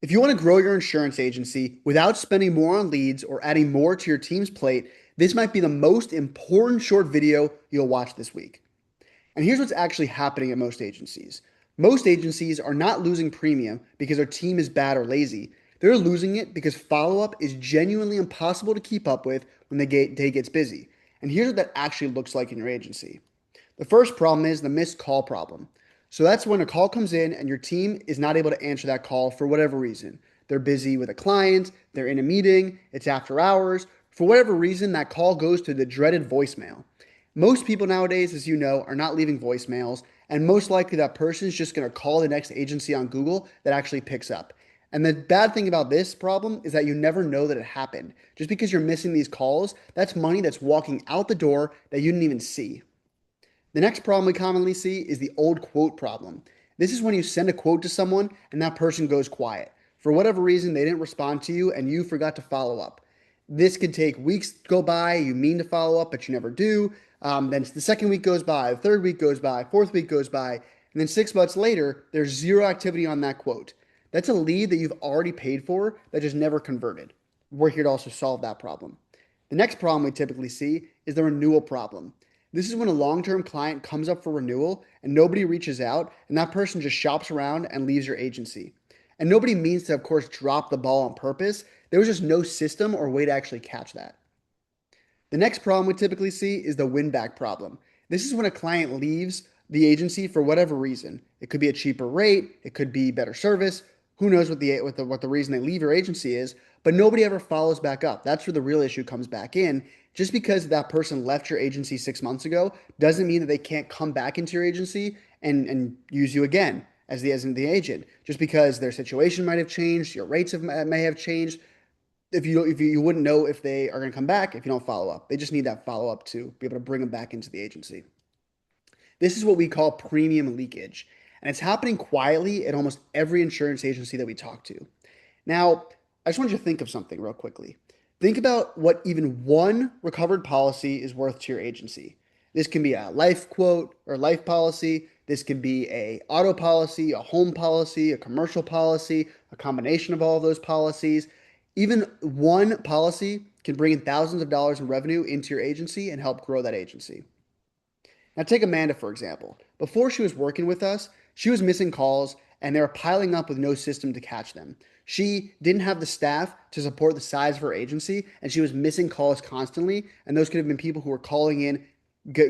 If you want to grow your insurance agency without spending more on leads or adding more to your team's plate, this might be the most important short video you'll watch this week. And here's what's actually happening at most agencies. Most agencies are not losing premium because their team is bad or lazy. They're losing it because follow-up is genuinely impossible to keep up with when the day gets busy. And here's what that actually looks like in your agency. The first problem is the missed call problem. So that's when a call comes in and your team is not able to answer that call for whatever reason. They're busy with a client, they're in a meeting, it's after hours. For whatever reason, that call goes to the dreaded voicemail. Most people nowadays, as you know, are not leaving voicemails, and most likely that person is just going to call the next agency on Google that actually picks up. And the bad thing about this problem is that you never know that it happened. Just because you're missing these calls, that's money that's walking out the door that you didn't even see. The next problem we commonly see is the old quote problem. This is when you send a quote to someone and that person goes quiet. For whatever reason, they didn't respond to you and you forgot to follow up. This could take weeks to go by. You mean to follow up, but you never do. Then the second week goes by, the third week goes by, fourth week goes by, and then 6 months later, there's zero activity on that quote. That's a lead that you've already paid for that just never converted. We're here to also solve that problem. The next problem we typically see is the renewal problem. This is when a long-term client comes up for renewal and nobody reaches out and that person just shops around and leaves your agency. And nobody means to, of course, drop the ball on purpose. There was just no system or way to actually catch that. The next problem we typically see is the win back problem. This is when a client leaves the agency for whatever reason. It could be a cheaper rate, it could be better service. Who knows what the reason they leave your agency is, but nobody ever follows back up. That's where the real issue comes back in. Just because that person left your agency 6 months ago doesn't mean that they can't come back into your agency and use you again as the agent. Just because their situation might have changed, your rates may have changed. If you wouldn't know if they are going to come back if you don't follow up. They just need that follow up to be able to bring them back into the agency. This is what we call premium leakage, and it's happening quietly at almost every insurance agency that we talk to. Now, I just want you to think of something real quickly. Think about what even one recovered policy is worth to your agency. This can be a life quote or life policy. This could be a auto policy, a home policy, a commercial policy, a combination of all of those policies. Even one policy can bring in thousands of dollars in revenue into your agency and help grow that agency. Now, take Amanda, for example. Before she was working with us, she was missing calls and they were piling up with no system to catch them. She didn't have the staff to support the size of her agency and she was missing calls constantly. And those could have been people who were calling in,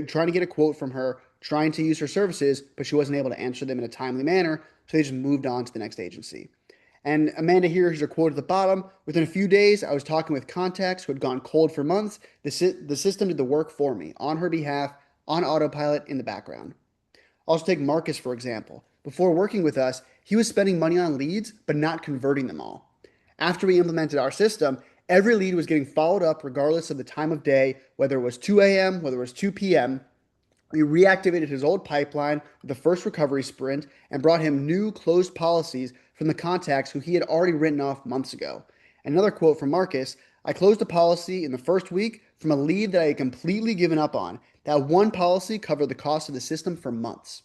trying to get a quote from her, trying to use her services, but she wasn't able to answer them in a timely manner. So they just moved on to the next agency. And Amanda here is her quote at the bottom. Within a few days, I was talking with contacts who had gone cold for months. The system did the work for me on her behalf on autopilot in the background. Also take Marcus, for example. Before working with us, he was spending money on leads, but not converting them all. After we implemented our system, every lead was getting followed up regardless of the time of day, whether it was 2 a.m., whether it was 2 p.m. We reactivated his old pipeline with the first recovery sprint and brought him new closed policies from the contacts who he had already written off months ago. Another quote from Marcus, I closed a policy in the first week from a lead that I had completely given up on. That one policy covered the cost of the system for months.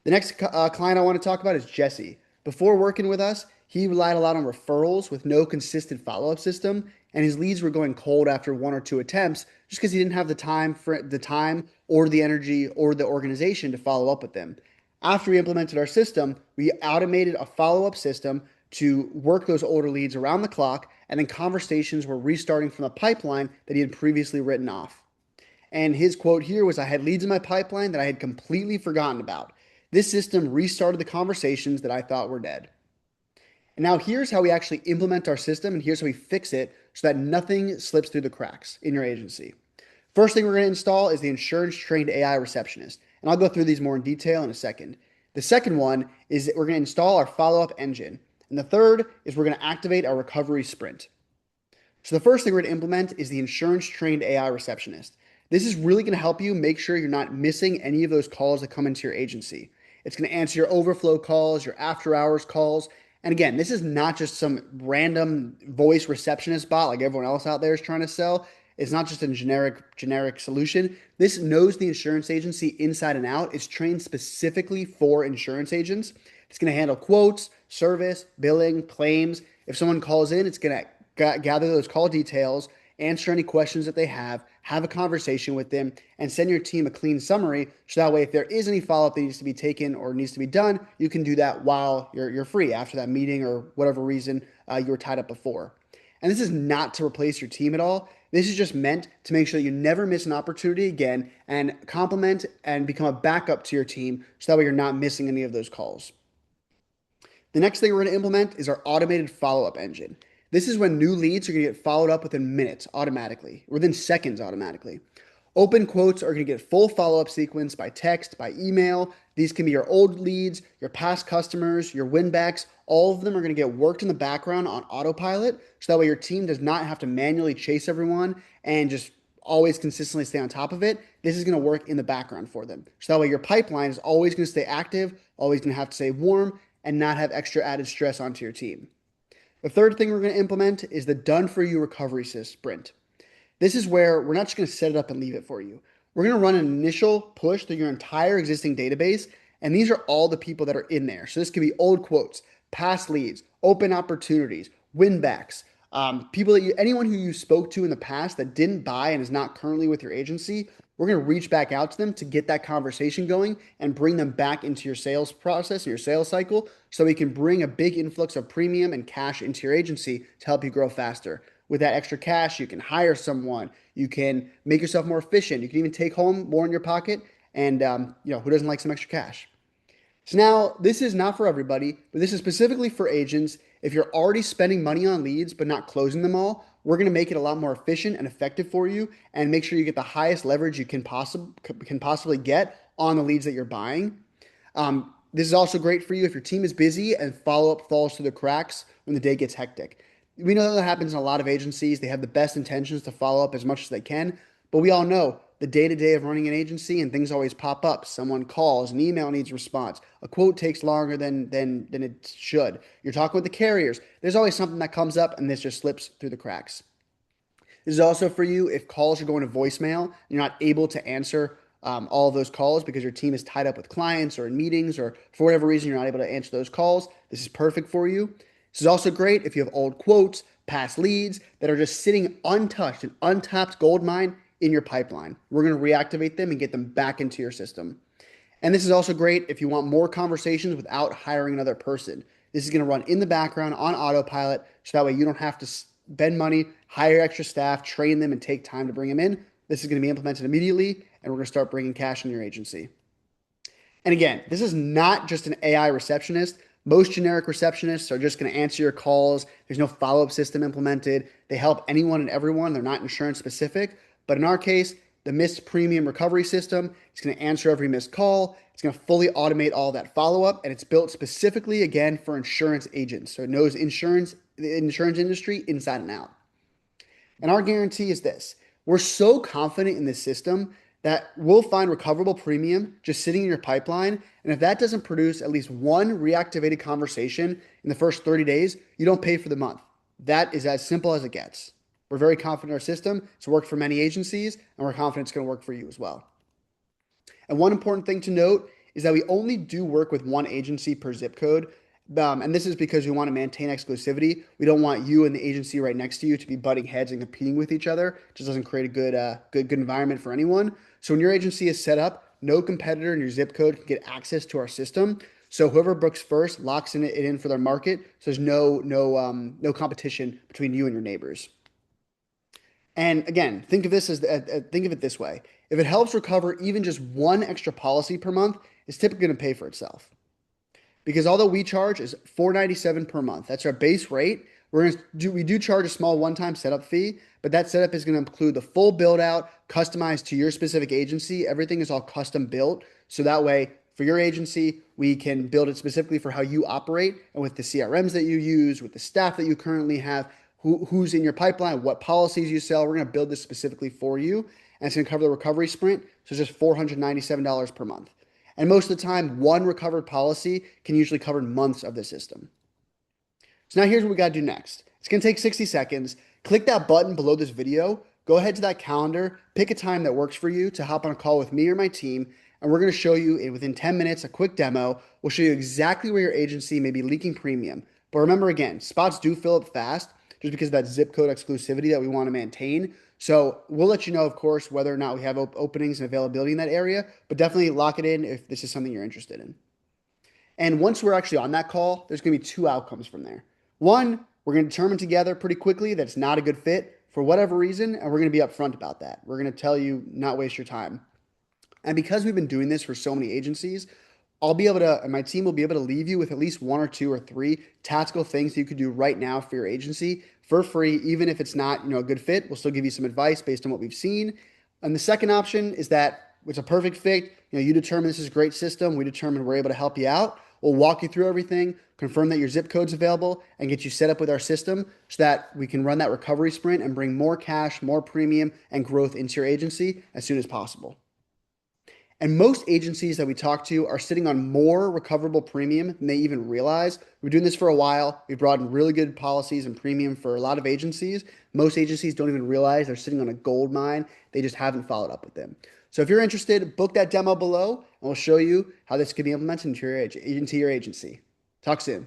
The next client I want to talk about is Jesse. Before working with us, he relied a lot on referrals with no consistent follow-up system, and his leads were going cold after one or two attempts just because he didn't have the time or the energy or the organization to follow up with them. After we implemented our system, we automated a follow-up system to work those older leads around the clock, and then conversations were restarting from the pipeline that he had previously written off. And his quote here was, I had leads in my pipeline that I had completely forgotten about. This system restarted the conversations that I thought were dead. And now here's how we actually implement our system, and here's how we fix it so that nothing slips through the cracks in your agency. First thing we're going to install is the Insurance Trained AI Receptionist. And I'll go through these more in detail in a second. The second one is that we're going to install our follow-up engine. And the third is we're going to activate our recovery sprint. So the first thing we're going to implement is the Insurance Trained AI Receptionist. This is really going to help you make sure you're not missing any of those calls that come into your agency. It's going to answer your overflow calls, your after hours calls. And again, this is not just some random voice receptionist bot like everyone else out there is trying to sell. It's not just a generic solution. This knows the insurance agency inside and out. It's trained specifically for insurance agents. It's going to handle quotes, service, billing, claims. If someone calls in, it's going to gather those call details, answer any questions that they have a conversation with them, and send your team a clean summary. So that way, if there is any follow-up that needs to be taken or needs to be done, you can do that while you're free after that meeting or whatever reason you were tied up before. And this is not to replace your team at all. This is just meant to make sure that you never miss an opportunity again and complement and become a backup to your team so that way you're not missing any of those calls. The next thing we're going to implement is our automated follow-up engine. This is when new leads are going to get followed up within minutes automatically, within seconds automatically. Open quotes are going to get full follow-up sequence by text, by email. These can be your old leads, your past customers, your win-backs. All of them are going to get worked in the background on autopilot, so that way your team does not have to manually chase everyone and just always consistently stay on top of it. This is going to work in the background for them. So that way your pipeline is always going to stay active, always going to have to stay warm, and not have extra added stress onto your team. The third thing we're going to implement is the done-for-you recovery sprint. This is where we're not just going to set it up and leave it for you. We're going to run an initial push through your entire existing database, and these are all the people that are in there. So this could be old quotes, past leads, open opportunities, win-backs, people that anyone who you spoke to in the past that didn't buy and is not currently with your agency. We're going to reach back out to them to get that conversation going and bring them back into your sales process, your sales cycle, so we can bring a big influx of premium and cash into your agency to help you grow faster. With that extra cash, you can hire someone, you can make yourself more efficient, you can even take home more in your pocket, and who doesn't like some extra cash? So now this is not for everybody, but this is specifically for agents. If you're already spending money on leads but not closing them all, we're going to make it a lot more efficient and effective for you and make sure you get the highest leverage you can possibly get on the leads that you're buying. This is also great for you if your team is busy and follow-up falls through the cracks when the day gets hectic. We know that happens in a lot of agencies. They have the best intentions to follow up as much as they can, but we all know the day-to-day of running an agency and things always pop up. Someone calls, an email needs a response, a quote takes longer than it should. You're talking with the carriers. There's always something that comes up and this just slips through the cracks. This is also for you if calls are going to voicemail, you're not able to answer all of those calls because your team is tied up with clients or in meetings or for whatever reason you're not able to answer those calls. This is perfect for you. This is also great if you have old quotes, past leads that are just sitting untouched, an untapped gold mine in your pipeline. We're going to reactivate them and get them back into your system. And this is also great if you want more conversations without hiring another person. This is going to run in the background on autopilot, so that way you don't have to spend money, hire extra staff, train them, and take time to bring them in. This is going to be implemented immediately, and we're going to start bringing cash in your agency. And again, this is not just an AI receptionist. Most generic receptionists are just going to answer your calls. There's no follow-up system implemented. They help anyone and everyone. They're not insurance specific. But in our case, the missed premium recovery system is going to answer every missed call. It's going to fully automate all that follow-up, and it's built specifically, again, for insurance agents. So it knows the insurance industry inside and out. And our guarantee is this. We're so confident in this system that we'll find recoverable premium just sitting in your pipeline. And if that doesn't produce at least one reactivated conversation in the first 30 days, you don't pay for the month. That is as simple as it gets. We're very confident in our system. It's worked for many agencies, and we're confident it's going to work for you as well. And one important thing to note is that we only do work with one agency per zip code. And this is because we want to maintain exclusivity. We don't want you and the agency right next to you to be butting heads and competing with each other. It just doesn't create a good environment for anyone. So when your agency is set up, no competitor in your zip code can get access to our system. So whoever books first locks it in for their market. So there's no competition between you and your neighbors. And again, think of it this way. If it helps recover even just one extra policy per month, it's typically going to pay for itself. Because although we charge is $497 per month, that's our base rate. We do charge a small one-time setup fee, but that setup is going to include the full build out, customized to your specific agency. Everything is all custom built. So that way, for your agency, we can build it specifically for how you operate and with the CRMs that you use, with the staff that you currently have, who's in your pipeline, what policies you sell. We're going to build this specifically for you, and it's going to cover the recovery sprint. So it's just $497 per month. And most of the time, one recovered policy can usually cover months of the system. So now here's what we got to do next. It's going to take 60 seconds. Click that button below this video. Go ahead to that calendar. Pick a time that works for you to hop on a call with me or my team. And we're going to show you within 10 minutes, a quick demo. We'll show you exactly where your agency may be leaking premium. But remember again, spots do fill up fast just because of that zip code exclusivity that we want to maintain. So we'll let you know, of course, whether or not we have openings and availability in that area, but definitely lock it in if this is something you're interested in. And once we're actually on that call, there's going to be two outcomes from there. One, we're going to determine together pretty quickly that it's not a good fit for whatever reason, and we're going to be upfront about that. We're going to tell you not waste your time. And because we've been doing this for so many agencies, I'll be able to, and my team will be able to leave you with at least one or two or three tactical things you could do right now for your agency for free, even if it's not, a good fit. We'll still give you some advice based on what we've seen. And the second option is that it's a perfect fit. You determine this is a great system. We determine we're able to help you out. We'll walk you through everything, confirm that your zip code's available, and get you set up with our system so that we can run that recovery sprint and bring more cash, more premium, and growth into your agency as soon as possible. And most agencies that we talk to are sitting on more recoverable premium than they even realize. We've been doing this for a while. We've brought in really good policies and premium for a lot of agencies. Most agencies don't even realize they're sitting on a gold mine. They just haven't followed up with them. So if you're interested, book that demo below and we'll show you how this can be implemented into your agency. Talk soon.